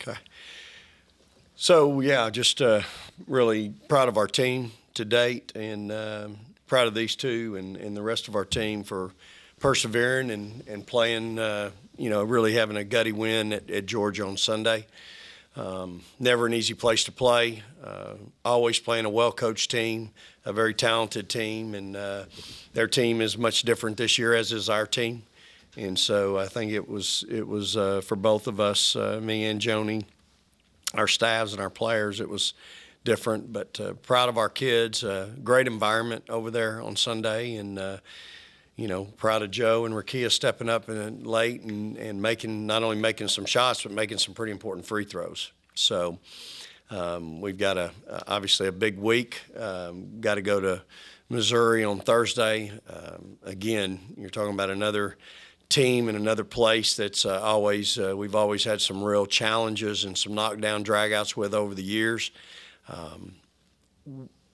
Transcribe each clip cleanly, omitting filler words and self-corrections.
Okay. So, yeah, just really proud of our team to date, and proud of these two and the rest of our team for persevering and playing, really having a gutty win at Georgia on Sunday. Never an easy place to play. Always playing a well-coached team, a very talented team, and their team is much different this year, as is our team. And so I think it was for both of us, me and Joni, our staffs and our players, it was different. But proud of our kids. Great environment over there on Sunday, and proud of Joe and Rakia stepping up late and not only making some shots, but making some pretty important free throws. So we've got obviously a big week. Got to go to Missouri on Thursday. Again, you're talking about another team in another place that's we've always had some real challenges and some knockdown dragouts with over the years.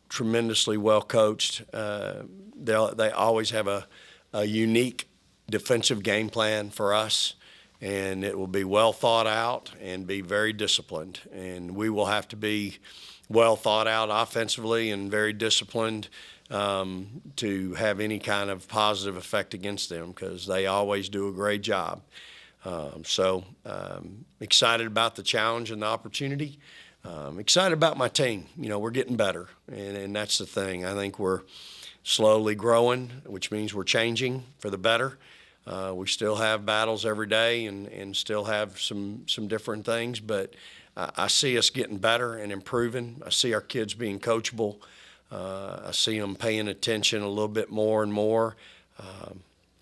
Tremendously well coached. They always have a unique defensive game plan for us, and it will be well thought out and be very disciplined. And we will have to be well thought out offensively and very disciplined to have any kind of positive effect against them, because they always do a great job. Excited about the challenge and the opportunity. Excited about my team. We're getting better, and that's the thing. I think we're slowly growing, which means we're changing for the better. We still have battles every day and still have some different things, but I see us getting better and improving. I see our kids being coachable. I see them paying attention a little bit more and more.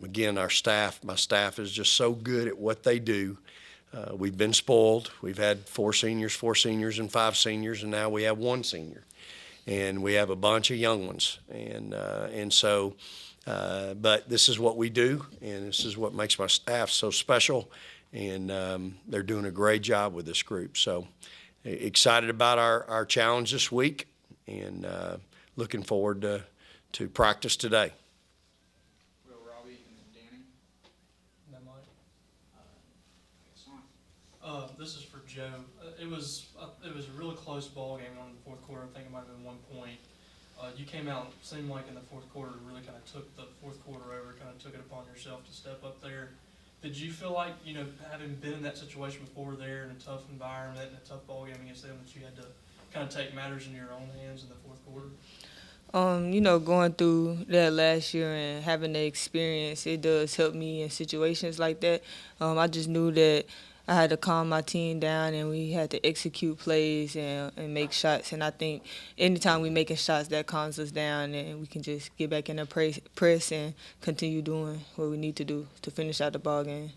Again, my staff is just so good at what they do. We've been spoiled. We've had four seniors, and 5 seniors, and now we have 1 senior. And we have a bunch of young ones. But this is what we do, and this is what makes my staff so special. And they're doing a great job with this group. So excited about our challenge this week, and looking forward to practice today. Will, Robbie, and then Danny. That might. This is for Joe. It was a really close ball game on the fourth quarter. I think it might have been 1 point. You came out, seemed like in the fourth quarter, really kind of took the fourth quarter over, kind of took it upon yourself to step up there. Did you feel like, having been in that situation before there in a tough environment and a tough ball game against them, that you had to kind of take matters in your own hands in the fourth quarter? Going through that last year and having the experience, it does help me in situations like that. I just knew that I had to calm my team down, and we had to execute plays and make shots. And I think anytime we making shots, that calms us down, and we can just get back in the press and continue doing what we need to do to finish out the ball game.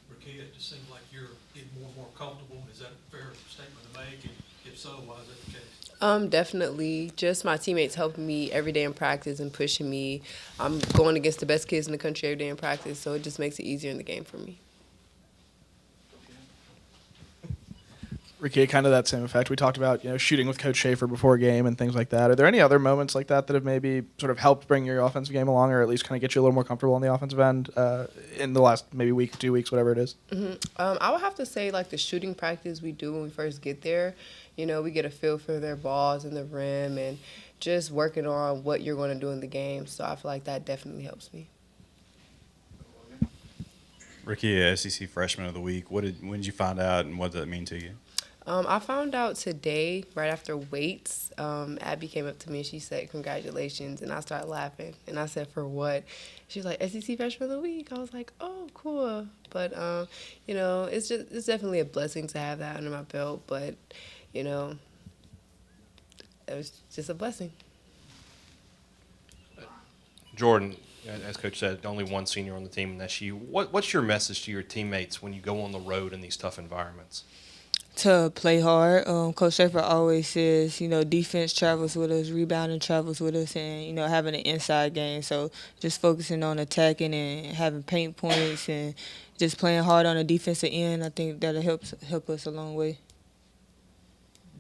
Rakia, it just seems like you're getting more and more comfortable. Is that a fair statement to make? And if so, why is that the case? Definitely. Just my teammates helping me every day in practice and pushing me. I'm going against the best kids in the country every day in practice, so it just makes it easier in the game for me. Rakia, kind of that same effect. We talked about, shooting with Coach Schaefer before a game and things like that. Are there any other moments like that have maybe sort of helped bring your offensive game along, or at least kind of get you a little more comfortable on the offensive end in the last maybe week, 2 weeks, whatever it is? Mm-hmm. I would have to say, like, the shooting practice we do when we first get there. We get a feel for their balls in the rim and just working on what you're going to do in the game. So I feel like that definitely helps me. Rakia, SEC Freshman of the Week. When did you find out, and what does that mean to you? I found out today, right after weights. Abby came up to me and she said, "Congratulations," and I started laughing. And I said, "For what?" She was like, "SEC Freshman of the Week." I was like, "Oh, cool." But it's definitely a blessing to have that under my belt. But it was just a blessing. Jordan, as Coach said, only 1 senior on the team, and that's you. What's your message to your teammates when you go on the road in these tough environments? To play hard. Coach Schaefer always says, defense travels with us, rebounding travels with us, and, having an inside game. So just focusing on attacking and having paint points and just playing hard on the defensive end, I think that'll help us a long way.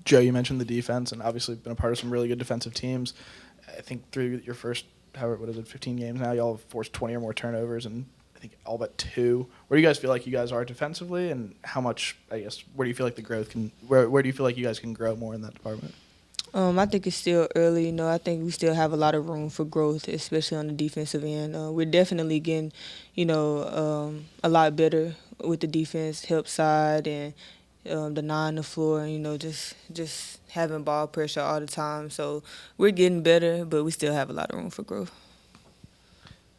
Joe, you mentioned the defense, and obviously been a part of some really good defensive teams. I think through your first, 15 games now, y'all have forced 20 or more turnovers, and I think all but 2. Where do you guys feel like you guys are defensively, and how much, I guess, where do you feel like the growth can, where do you feel like you guys can grow more in that department? I think it's still early. I think we still have a lot of room for growth, especially on the defensive end. We're definitely getting, a lot better with the defense, help side, and the 9 on the floor. Just having ball pressure all the time. So we're getting better, but we still have a lot of room for growth.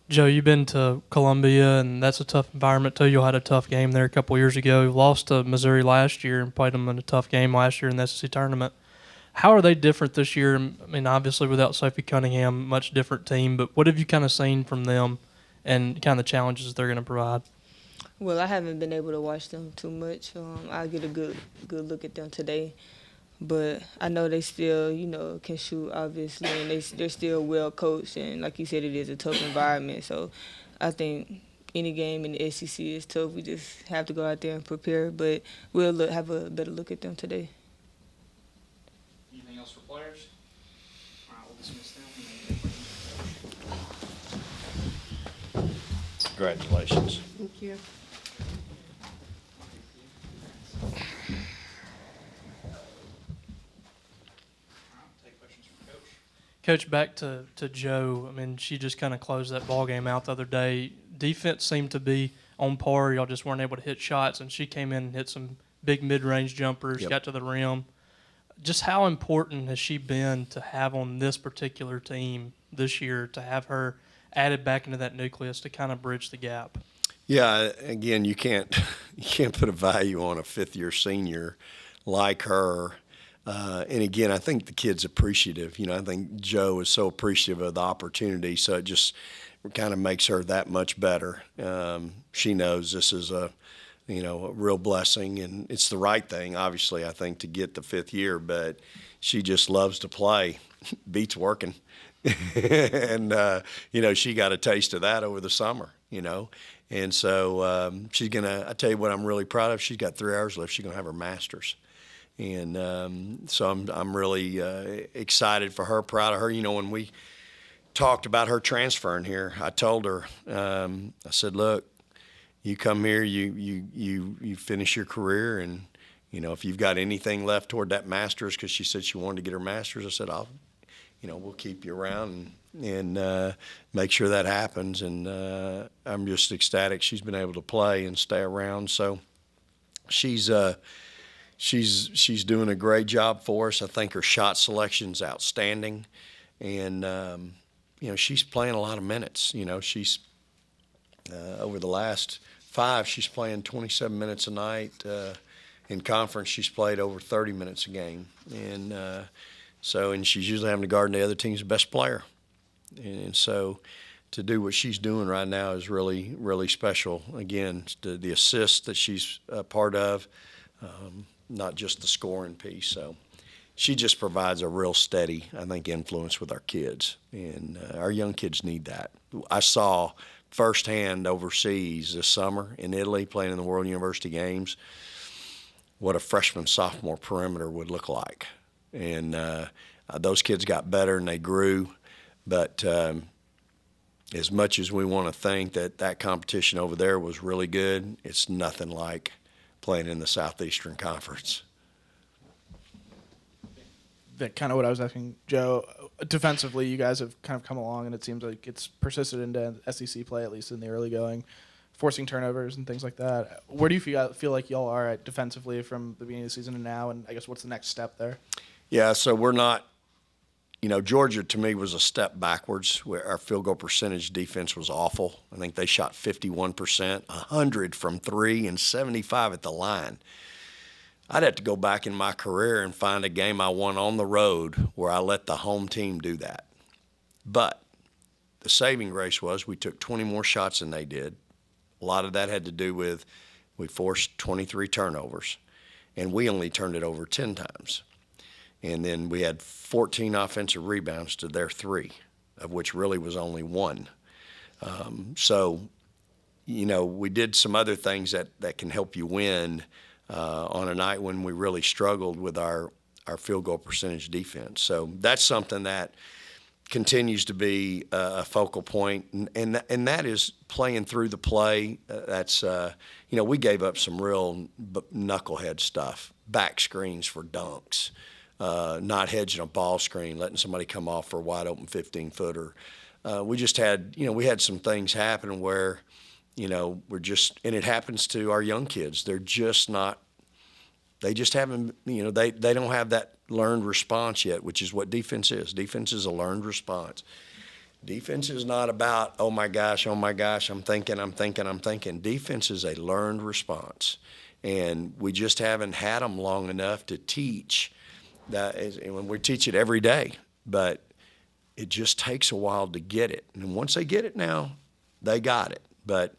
Joe, you've been to Columbia, and that's a tough environment too. You had a tough game there a couple years ago. You lost to Missouri last year and played them in a tough game last year in the SEC tournament. How are they different this year? I mean, obviously without Sophie Cunningham, much different team, but what have you kind of seen from them and kind of the challenges they're going to provide? Well, I haven't been able to watch them too much. I'll get a good look at them today. But I know they still, can shoot, obviously, and they're still well coached. And like you said, it is a tough environment. So I think any game in the SEC is tough. We just have to go out there and prepare. But we'll have a better look at them today. Anything else for players? All right, we'll dismiss them. Congratulations. Thank you. Take questions from Coach. Coach, back to Joe. I mean, she just kind of closed that ball game out the other day. Defense seemed to be on par. Y'all just weren't able to hit shots, and she came in and hit some big mid-range jumpers, Yep. got to the rim. Just how important has she been to have on this particular team this year, to have her added back into that nucleus to kind of bridge the gap? Yeah, again, you can't put a value on a fifth-year senior like her. And again, I think the kid's appreciative. I think Joe is so appreciative of the opportunity, so it just kind of makes her that much better. She knows this is a real blessing, and it's the right thing, obviously, I think, to get the fifth year, but she just loves to play. Beats working. And, she got a taste of that over the summer, And so she's going to – I tell you what I'm really proud of. She's got 3 hours left. She's going to have her master's. And so I'm really excited for her, proud of her. When we talked about her transferring here, I told her, I said, look, you come here, you finish your career, and, if you've got anything left toward that master's, because she said she wanted to get her master's, I said, we'll keep you around and make sure that happens. And I'm just ecstatic she's been able to play and stay around. So she's doing a great job for us. I think her shot selection's outstanding, and she's playing a lot of minutes. She's over the last 5, she's playing 27 minutes a night. In conference, she's played over 30 minutes a game, and she's usually having to guard the other team's best player. And so to do what she's doing right now is really, really special. Again, the assist that she's a part of, not just the scoring piece. So she just provides a real steady, I think, influence with our kids. And our young kids need that. I saw firsthand overseas this summer in Italy playing in the World University Games what a freshman, sophomore perimeter would look like. And those kids got better and they grew. But as much as we want to think that competition over there was really good, it's nothing like playing in the Southeastern Conference. That kind of what I was asking Joe. Defensively, you guys have kind of come along, and it seems like it's persisted into SEC play, at least in the early going, forcing turnovers and things like that. Where do you feel like y'all are at defensively from the beginning of the season and now, and I guess what's the next step there? Yeah, so we're not – Georgia to me was a step backwards, where our field goal percentage defense was awful. I think they shot 51%, 100 from 3, and 75 at the line. I'd have to go back in my career and find a game I won on the road where I let the home team do that. But the saving grace was we took 20 more shots than they did. A lot of that had to do with we forced 23 turnovers, and we only turned it over 10 times. And then we had 14 offensive rebounds to their 3, of which really was only 1. We did some other things that can help you win on a night when we really struggled with our field goal percentage defense. So that's something that, continues to be a focal point, and that is playing through the play. That's we gave up some real knucklehead stuff, back screens for dunks, not hedging a ball screen, letting somebody come off for a wide open 15-footer. We just had we had some things happen where we're just, and it happens to our young kids. They're just not. They just haven't, they don't have that learned response yet, which is what defense is. Defense is a learned response. Defense is not about, oh my gosh, I'm thinking. Defense is a learned response. And we just haven't had them long enough to teach that. And we teach it every day, but it just takes a while to get it. And once they get it now, they got it. But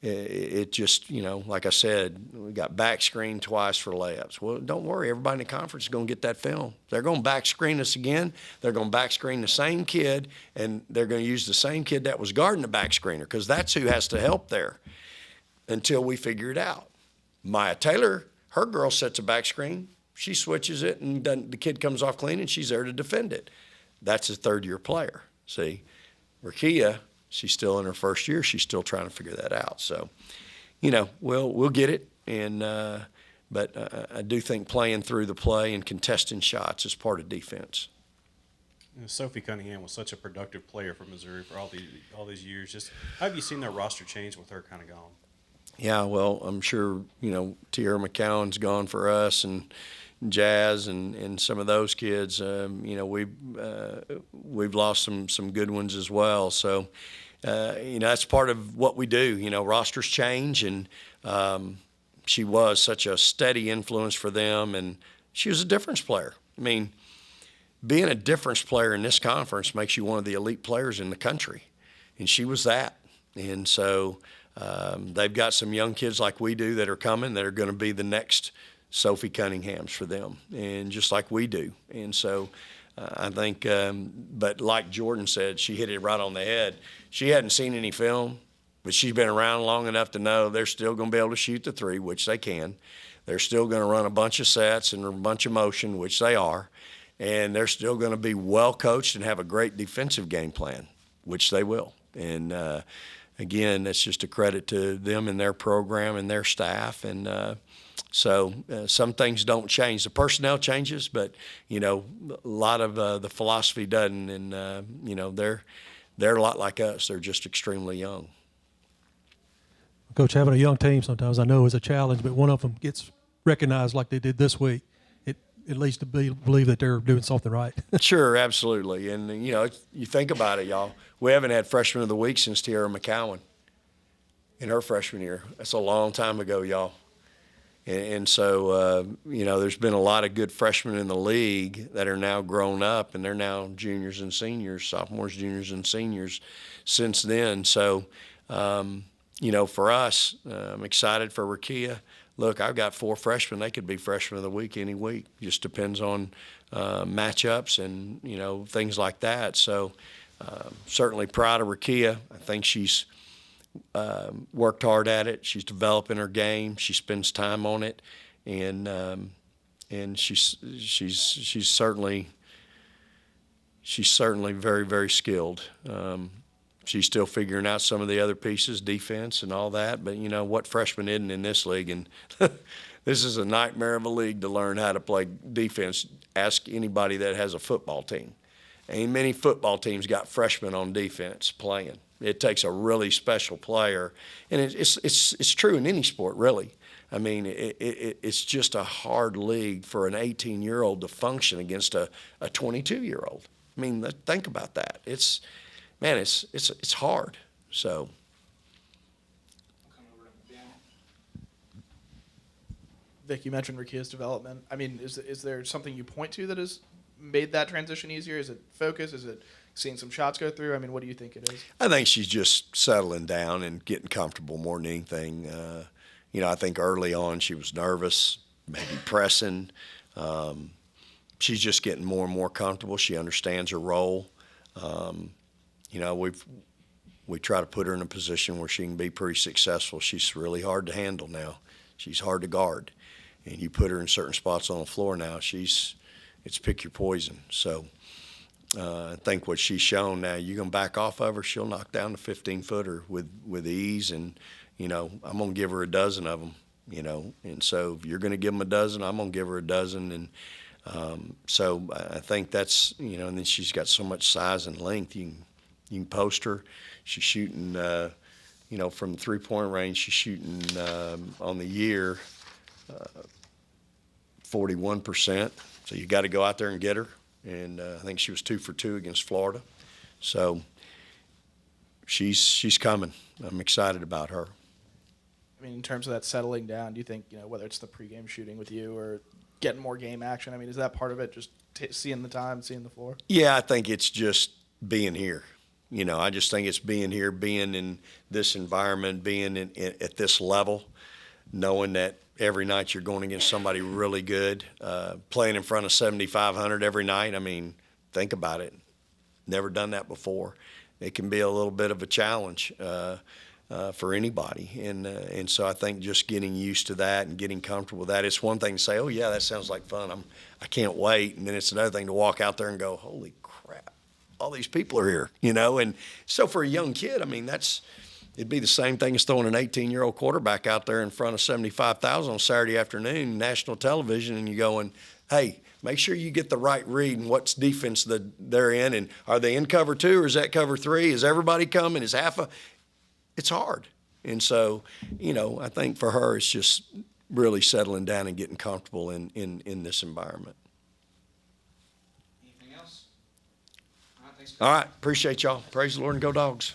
it just, like I said, we got back screen twice for layups. Well, don't worry. Everybody in the conference is going to get that film. They're going to back screen us again. They're going to back screen the same kid, and they're going to use the same kid that was guarding the back screener because that's who has to help there until we figure it out. Maya Taylor, her girl sets a back screen. She switches it, and the kid comes off clean, and she's there to defend it. That's a third-year player. See, Rakia, she's still in her first year. She's still trying to figure that out. So, we'll get it. And but I do think playing through the play and contesting shots is part of defense. Sophie Cunningham was such a productive player for Missouri for all these years. Just how have you seen their roster change with her kind of gone? Yeah, well, I'm sure Tierra McCowan's gone for us, and Jazz and some of those kids. We've lost some good ones as well. So, that's part of what we do. Rosters change, and she was such a steady influence for them, and she was a difference player. I mean, being a difference player in this conference makes you one of the elite players in the country, and she was that. And so they've got some young kids like we do that are coming that are going to be the next Sophie Cunninghams for them, and just like we do. And so I think, but like Jordan said, she hit it right on the head. She hadn't seen any film, but she's been around long enough to know they're still going to be able to shoot the three, which they can. They're still going to run a bunch of sets and a bunch of motion, which they are. And they're still going to be well coached and have a great defensive game plan, which they will. And again, that's just a credit to them and their program and their staff. And so some things don't change. The personnel changes, but a lot of the philosophy doesn't. And they're a lot like us. They're just extremely young. Coach, having a young team sometimes I know is a challenge, but one of them gets recognized like they did this week. It at least to believe that they're doing something right. Sure, absolutely. And you think about it, y'all. We haven't had freshman of the week since Tierra McCowan in her freshman year. That's a long time ago, y'all. And so, there's been a lot of good freshmen in the league that are now grown up, and they're now juniors and seniors, sophomores, juniors, and seniors since then. So, for us, I'm excited for Rakia. Look, I've got 4 freshmen. They could be freshmen of the week any week. Just depends on matchups and, things like that. So, certainly proud of Rakia. I think she's worked hard at it. She's developing her game. She spends time on it, and she's certainly very, very skilled. She's still figuring out some of the other pieces, defense and all that. But what freshman isn't in this league? And this is a nightmare of a league to learn how to play defense. Ask anybody that has a football team. Ain't many football teams got freshmen on defense playing. It takes a really special player, and it's true in any sport, really. I mean, it's just a hard league for an 18-year-old to function against a 22-year-old. I mean, think about that. It's hard. So. Come over to Ben. Vic, you mentioned Rakia's development. I mean, is there something you point to that has made that transition easier? Is it focus? Is it seeing some shots go through? I mean, what do you think it is? I think she's just settling down and getting comfortable more than anything. I think early on she was nervous, maybe pressing. She's just getting more and more comfortable. She understands her role. We try to put her in a position where she can be pretty successful. She's really hard to handle now. She's hard to guard. And you put her in certain spots on the floor now, it's pick your poison. So I think what she's shown now, you're going to back off of her, she'll knock down the 15-footer with ease. And, you know, I'm going to give her a dozen of them, you know. And so if you're going to give them a dozen, I'm going to give her a dozen. And so I think that's, you know, and then she's got so much size and length. You can post her. She's shooting, you know, from the three-point range, she's shooting on the year 41%. So you got to go out there and get her. And I think she was 2 for 2 against Florida. So she's coming. I'm excited about her. I mean, in terms of that settling down, do you think, you know, whether it's the pregame shooting with you or getting more game action, I mean, is that part of it, just seeing the time, seeing the floor? Yeah, I think it's just being here. You know, I just think it's being here, being in this environment, being at this level, knowing that every night you're going against somebody really good, playing in front of 7,500 every night. I mean, think about it. Never done that before. It can be a little bit of a challenge for anybody. And so I think just getting used to that and getting comfortable with that. It's one thing to say, oh, yeah, that sounds like fun. I can't wait. And then it's another thing to walk out there and go, holy crap, all these people are here, you know. And so for a young kid, I mean, it'd be the same thing as throwing an 18-year-old quarterback out there in front of 75,000 on Saturday afternoon, national television, and you're going, hey, make sure you get the right read and what's defense that they're in, and are they in cover 2 or is that cover 3? Is everybody coming? Is it's hard. And so, you know, I think for her it's just really settling down and getting comfortable in this environment. Anything else? All right, thanks. All right, appreciate y'all. Praise the Lord and go Dogs.